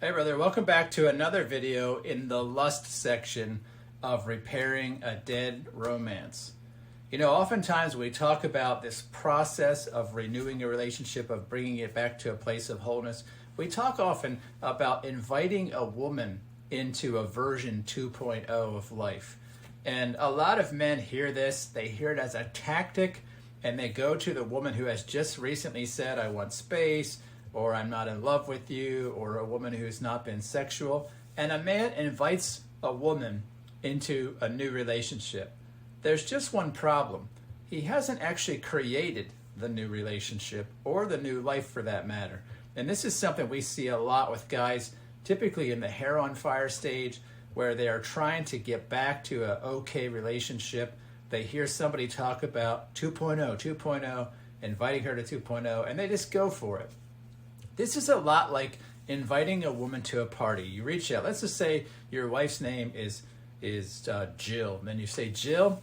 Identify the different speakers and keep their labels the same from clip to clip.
Speaker 1: Hey brother, welcome back to another video in the lust section of repairing a dead romance. You know, oftentimes we talk about this process of renewing a relationship, of bringing it back to a place of wholeness. We talk often about inviting a woman into a version 2.0 of life. And a lot of men hear this, they hear it as a tactic, and they go to the woman who has just recently said, I want space, or I'm not in love with you, or a woman who's not been sexual. And a man invites a woman into a new relationship. There's just one problem. He hasn't actually created the new relationship or the new life for that matter. And this is something we see a lot with guys, typically in the hair on fire stage, where they are trying to get back to an okay relationship. They hear somebody talk about 2.0, inviting her to 2.0, and they just go for it. This is a lot like inviting a woman to a party. You reach out. Let's just say your wife's name is Jill. And then you say, Jill,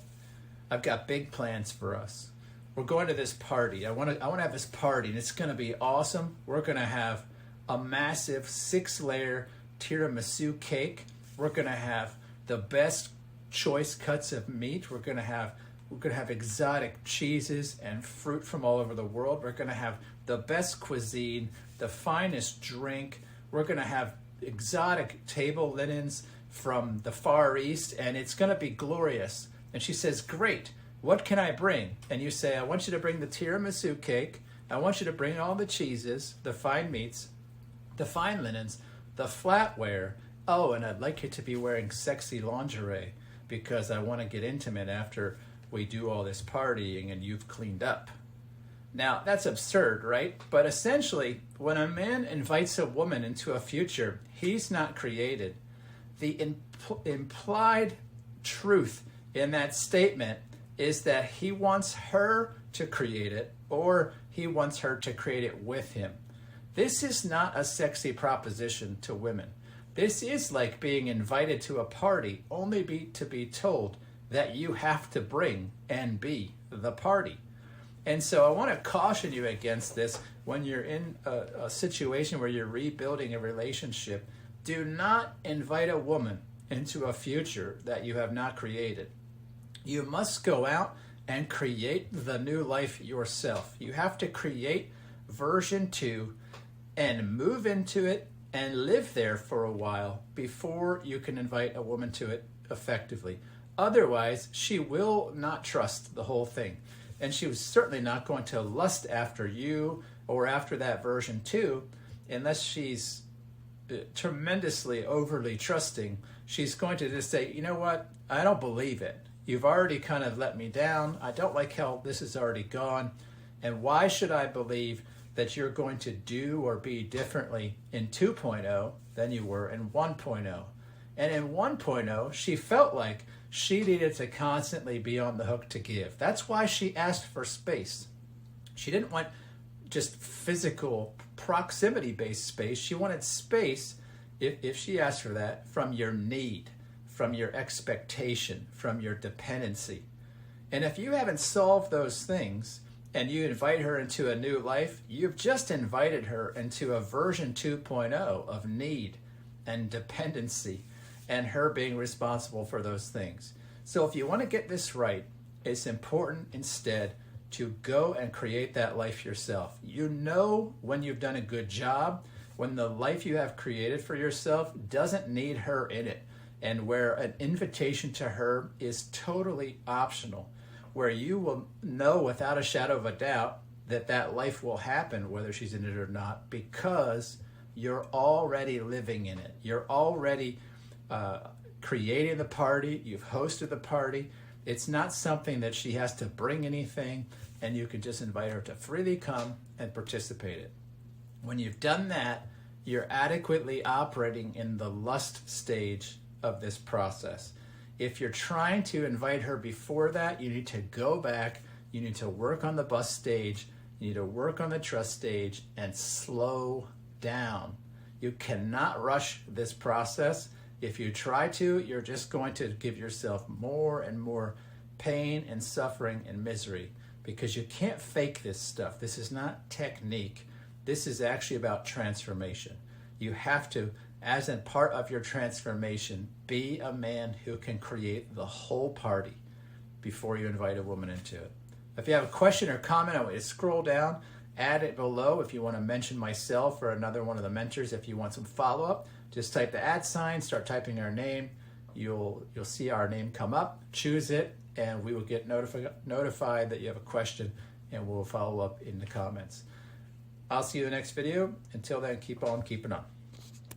Speaker 1: I've got big plans for us. We're going to this party. I want to have this party, and it's going to be awesome. We're going to have a massive 6-layer tiramisu cake. We're going to have the best choice cuts of meat. We're going to have exotic cheeses and fruit from all over the world. We're going to have the best cuisine, the finest drink. We're going to have exotic table linens from the Far East, and it's going to be glorious. And she says, great, what can I bring? And you say, I want you to bring the tiramisu cake. I want you to bring all the cheeses, the fine meats, the fine linens, the flatware. Oh, and I'd like you to be wearing sexy lingerie because I want to get intimate after we do all this partying and you've cleaned up. Now, that's absurd, right? But essentially, when a man invites a woman into a future he's not created, the implied truth in that statement is that he wants her to create it, or he wants her to create it with him. This is not a sexy proposition to women. This is like being invited to a party only to be told that you have to bring and be the party. And so I want to caution you against this when you're in a situation where you're rebuilding a relationship. Do not invite a woman into a future that you have not created. You must go out and create the new life yourself. You have to create version 2 and move into it and live there for a while before you can invite a woman to it effectively. Otherwise, she will not trust the whole thing. And she was certainly not going to lust after you or after that version 2 unless she's tremendously overly trusting. She's going to just say, you know what, I don't believe it. You've already kind of let me down. I don't like how this has already gone. And why should I believe that you're going to do or be differently in 2.0 than you were in 1.0? And in 1.0, she felt like she needed to constantly be on the hook to give. That's why she asked for space. She didn't want just physical proximity-based space. She wanted space, if she asked for that, from your need, from your expectation, from your dependency. And if you haven't solved those things and you invite her into a new life, you've just invited her into a version 2.0 of need and dependency, and her being responsible for those things. So if you want to get this right, it's important instead to go and create that life yourself. You know when you've done a good job, when the life you have created for yourself doesn't need her in it, and where an invitation to her is totally optional, where you will know without a shadow of a doubt that that life will happen whether she's in it or not, because you're already living in it. You're already creating the party, you've hosted the party. It's not something that she has to bring anything, and you can just invite her to freely come and participate in it. When you've done that, you're adequately operating in the lust stage of this process. If you're trying to invite her before that, you need to go back, you need to work on the bust stage, you need to work on the trust stage, and slow down. You cannot rush this process. If you try to, you're just going to give yourself more and more pain and suffering and misery, because you can't fake this stuff. This is not technique. This is actually about transformation. You have to as in part of your transformation, be a man who can create the whole party before you invite a woman into it. If you have a question or comment, I want you to scroll down, add it below. If you want to mention myself or another one of the mentors, if you want some follow-up, just type the @ sign, start typing our name. You'll see our name come up, choose it, and we will get notified that you have a question, and we'll follow up in the comments. I'll see you in the next video. Until then, keep on keeping on.